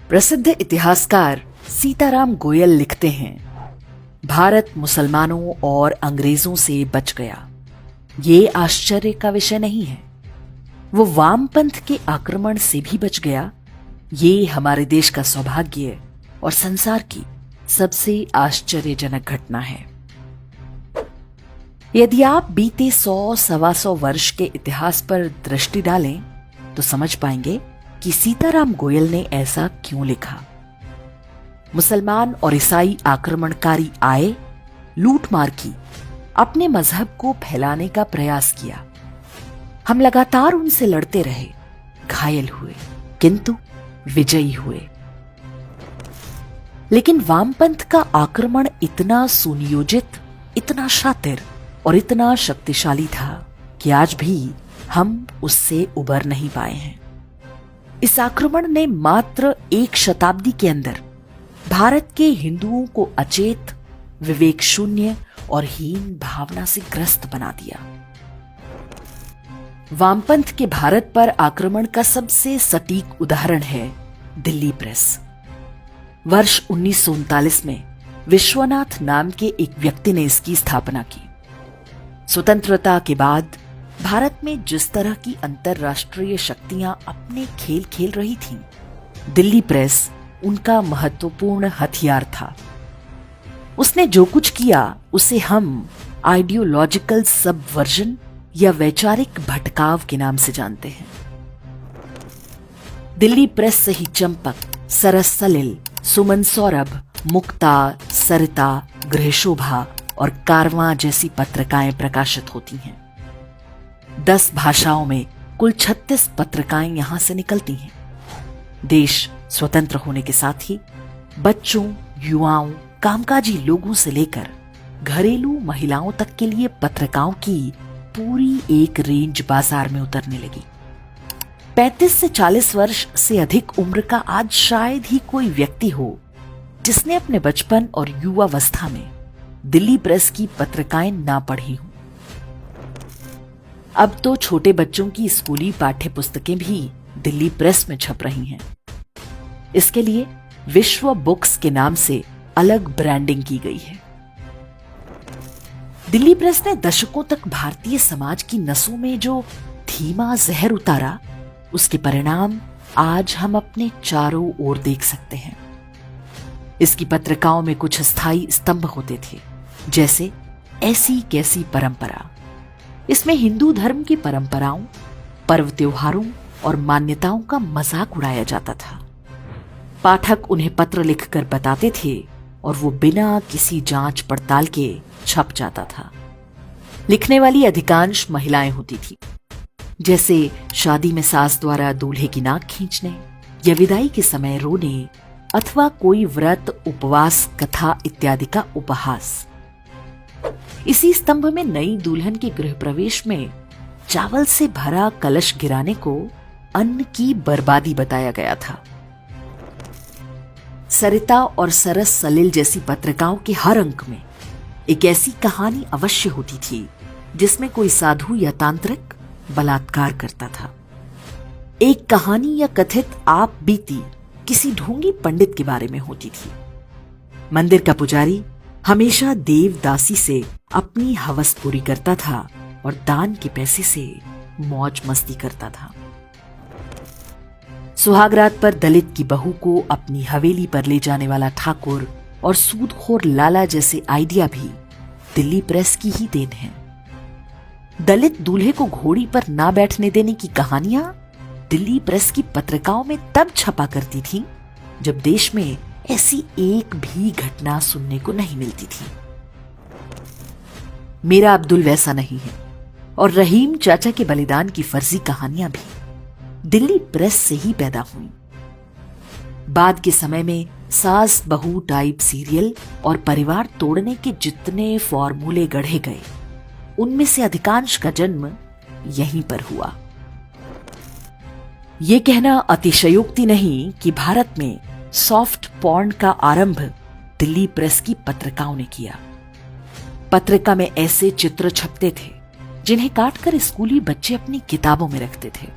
प्रसिद्ध इतिहासकार सीताराम गोयल लिखते हैं, भारत मुसलमानों और अंग्रेजों से बच गया। ये आश्चर्य का विषय नहीं है। वो वामपंथ के आक्रमण से भी बच गया। ये हमारे देश का सौभाग्य और संसार की सबसे आश्चर्यजनक घटना है। यदि आप बीते 100-125 वर्ष के इतिहास पर दृष्टि डालें तो समझ पाएंगे कि सीताराम गोयल ने ऐसा क्यों लिखा। मुसलमान और ईसाई आक्रमणकारी आए, लूटमार की, अपने मजहब को फैलाने का प्रयास किया। हम लगातार उनसे लड़ते रहे, घायल हुए, किंतु विजयी हुए। लेकिन वामपंथ का आक्रमण इतना सुनियोजित, इतना शातिर और इतना शक्तिशाली था कि आज भी हम उससे उबर नहीं पाए हैं। इस आक्रमण ने मात्र 1 शताब्दी के अंदर भारत के हिंदुओं को अचेत, विवेक शून्य और हीन भावना से ग्रस्त बना दिया। वामपंथ के भारत पर आक्रमण का सबसे सटीक उदाहरण है दिल्ली प्रेस। वर्ष 1939 में विश्वनाथ नाम के एक व्यक्ति ने इसकी स्थापना की। स्वतंत्रता के बाद भारत में जिस तरह की अंतरराष्ट्रीय शक्तियां अपने खेल खेल रही थीं, दिल्ली प्रेस उनका महत्वपूर्ण हथियार था। उसने जो कुछ किया उसे हम आइडियोलॉजिकल सबवर्जन या वैचारिक भटकाव के नाम से जानते हैं। दिल्ली प्रेस से ही चंपक, सरस सलिल, सुमन सौरभ, मुक्ता, सरिता, गृहशोभा और कारवां जैसी पत्रिकाएं प्रकाशित होती हैं। 10 भाषाओं में कुल 36 पत्रिकाएं यहां से निकलती हैं। देश स्वतंत्र होने के साथ ही बच्चों, युवाओं, कामकाजी लोगों से लेकर घरेलू महिलाओं तक के लिए पत्रिकाओं की पूरी एक रेंज बाजार में उतरने लगी। 35 से 40 वर्ष से अधिक उम्र का आज शायद ही कोई व्यक्ति हो जिसने अपने बचपन और युवावस्था में दिल्ली प्रेस की पत्रिकाएं ना पढ़ी हों। अब तो छोटे बच्चों की स्कूली पाठ्य पुस्तकें भी दिल्ली प्रेस में छप रही हैं। इसके लिए विश्व बुक्स के नाम से अलग ब्रांडिंग की गई है। दिल्ली प्रेस ने दशकों तक भारतीय समाज की नसों में जो धीमा जहर उतारा, उसके परिणाम आज हम अपने चारों ओर देख सकते हैं। इसकी पत्रिकाओं में कुछ स्थायी स्तंभ होते थे, जैसे ऐसी कैसी परंपरा। इसमें हिंदू धर्म की परंपराओं, पर्व त्योहारों और मान्यताओं का मजाक उड़ाया जाता था। पाठक उन्हें पत्र लिखकर बताते थे और वो बिना किसी जांच पड़ताल के छप जाता था। लिखने वाली अधिकांश महिलाएं होती थी, जैसे शादी में सास द्वारा दूल्हे की नाक खींचने या विदाई के समय रोने अथवा कोई व्रत, उपवास, कथा इत्यादि का उपहास। इसी स्तंभ में नई दुल्हन के गृह प्रवेश में चावल से भरा कलश गिराने को अन्न की बर्बादी बताया गया था। सरिता और सरस सलिल जैसी पत्रिकाओं के हर अंक में एक ऐसी कहानी अवश्य होती थी जिसमें कोई साधु या तांत्रिक बलात्कार करता था। एक कहानी या कथित आप बीती किसी ढोंगी पंडित के बारे में होती थी। मंदिर का पुजारी हमेशा देवदासी से अपनी हवस पूरी करता था और दान के पैसे से मौज मस्ती करता था। सुहागरात पर दलित की बहू को अपनी हवेली पर ले जाने वाला ठाकुर और सूदखोर लाला जैसे आइडिया भी दिल्ली प्रेस की ही देन है। दलित दूल्हे को घोड़ी पर ना बैठने देने की कहानियां दिल्ली प्रेस की पत्रिकाओं में तब छपा करती थी जब देश में ऐसी एक भी घटना सुनने को नहीं मिलती थी। मेरा अब्दुल वैसा नहीं है और रहीम चाचा के बलिदान की फर्जी कहानियां भी दिल्ली प्रेस से ही पैदा हुई। बाद के समय में सास बहू टाइप सीरियल और परिवार तोड़ने के जितने फॉर्मूले गढ़े गए, उनमें से अधिकांश का जन्म यहीं पर हुआ। यह कहना अतिशयोक्ति नहीं कि भारत में सॉफ्ट पॉर्न का आरंभ दिल्ली प्रेस की पत्रिकाओं ने किया। पत्रिका में ऐसे चित्र छपते थे जिन्हें काटकर स्कूली बच्चे अपनी किताबों में रखते थे।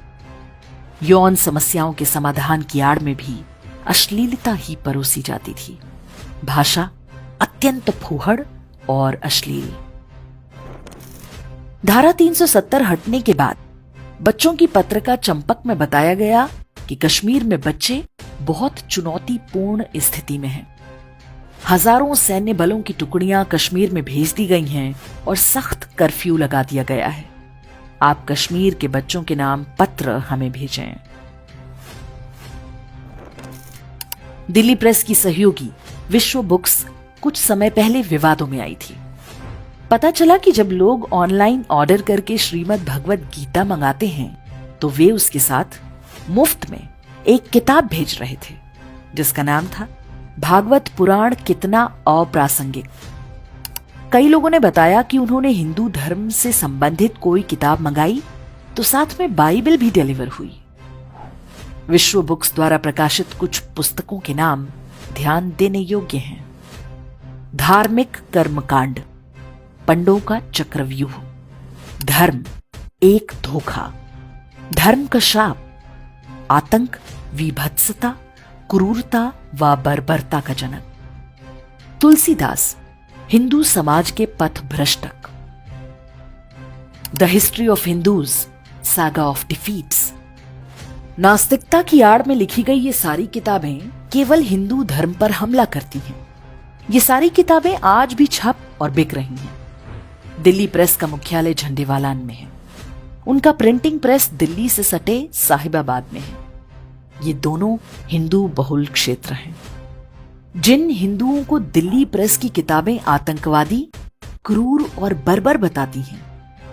यौन समस्याओं के समाधान की आड़ में भी अश्लीलता ही परोसी जाती थी। भाषा अत्यंत फूहड़ और अश्लील। धारा 370 हटने के बाद बच्चों की पत्रिका चंपक में बताया गया कि कश्मीर में बच्चे बहुत चुनौतीपूर्ण स्थिति में हैं। हजारों सैन्य बलों की टुकड़ियां कश्मीर में भेज दी गई हैं और सख्त कर्फ्यू लगा दिया गया है। आप कश्मीर के बच्चों के नाम पत्र हमें भेजें। दिल्ली प्रेस की सहयोगी विश्व बुक्स कुछ समय पहले विवादों में आई थी। पता चला कि जब लोग ऑनलाइन ऑर्डर करके श्रीमद् भगवत गीता मंगाते हैं तो वे उसके साथ मुफ्त में एक किताब भेज रहे थे जिसका नाम था भागवत पुराण कितना अप्रासंगिक। कई लोगों ने बताया कि उन्होंने हिंदू धर्म से संबंधित कोई किताब मंगाई तो साथ में बाइबल भी डिलीवर हुई। विश्व बुक्स द्वारा प्रकाशित कुछ पुस्तकों के नाम ध्यान देने योग्य हैं। धार्मिक कर्मकांड, पंडों का चक्रव्यूह, धर्म एक धोखा, धर्म का श्राप, आतंक, विभत्सता, क्रूरता व बर्बरता का जनक, तुलसीदास, हिंदू समाज के पथ भ्रष्टक, the history of Hindus, saga of defeats. नास्तिकता की आड़ में लिखी गई ये सारी किताबें केवल हिंदू धर्म पर हमला करती हैं। ये सारी किताबें आज भी छप और बिक रही हैं। दिल्ली प्रेस का मुख्यालय झंडेवालान में है। उनका प्रिंटिंग प्रेस दिल्ली से सटे साहिबाबाद में है। ये दोनों हिंदू बहुल क्षेत्र हैं। जिन हिंदुओं को दिल्ली प्रेस की किताबें आतंकवादी, क्रूर और बर्बर बताती हैं,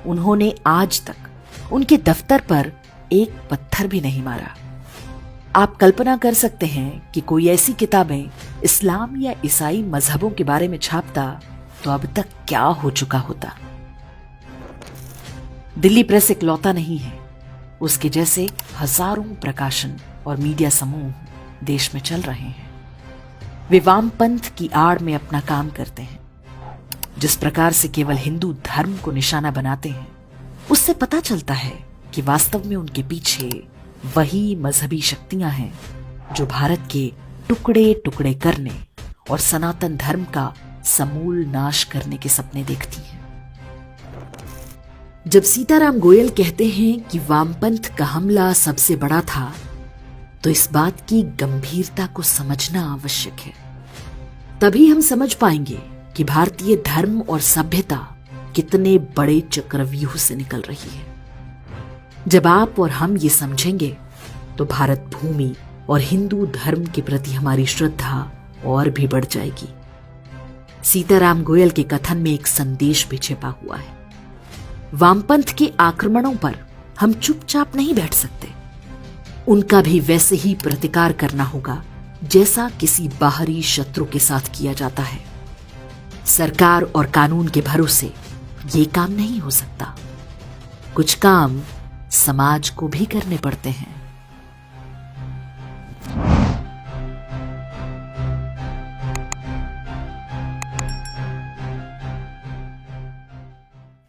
उन्होंने आज तक उनके दफ्तर पर एक पत्थर भी नहीं मारा। आप कल्पना कर सकते हैं कि कोई ऐसी किताबें इस्लाम या ईसाई मजहबों के बारे में छापता तो अब तक क्या हो चुका होता। दिल्ली प्रेस इकलौता नहीं है। उसके जैसे हजारों प्रकाशन और मीडिया समूह देश में चल रहे हैं। वे वामपंथ की आड़ में अपना काम करते हैं। जिस प्रकार से केवल हिंदू धर्म को निशाना बनाते हैं, उससे पता चलता है कि वास्तव में उनके पीछे वही मजहबी शक्तियां हैं जो भारत के टुकड़े टुकड़े करने और सनातन धर्म का समूल नाश करने के सपने देखती हैं। जब सीताराम गोयल कहते हैं कि वामपंथ का हमला सबसे बड़ा था, तो इस बात की गंभीरता को समझना आवश्यक है। तभी हम समझ पाएंगे कि भारतीय धर्म और सभ्यता कितने बड़े चक्रव्यूह से निकल रही है। जब आप और हम ये समझेंगे तो भारत भूमि और हिंदू धर्म के प्रति हमारी श्रद्धा और भी बढ़ जाएगी। सीताराम गोयल के कथन में एक संदेश भी छिपा हुआ है। वामपंथ के आक्रमणों पर हम चुपचाप नहीं बैठ सकते। उनका भी वैसे ही प्रतिकार करना होगा जैसा किसी बाहरी शत्रु के साथ किया जाता है। सरकार और कानून के भरोसे ये काम नहीं हो सकता। कुछ काम समाज को भी करने पड़ते हैं।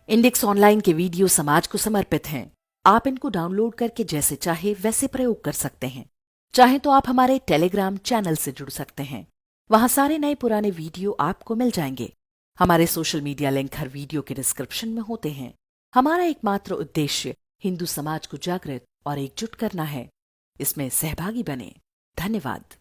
इंडेक्स ऑनलाइन के वीडियो समाज को समर्पित हैं। आप इनको डाउनलोड करके जैसे चाहे वैसे प्रयोग कर सकते हैं। चाहे तो आप हमारे टेलीग्राम चैनल से जुड़ सकते हैं। वहां सारे नए पुराने वीडियो आपको मिल जाएंगे। हमारे सोशल मीडिया लिंक हर वीडियो के डिस्क्रिप्शन में होते हैं। हमारा एकमात्र उद्देश्य हिंदू समाज को जागृत और एकजुट करना है। इसमें सहभागी बने। धन्यवाद।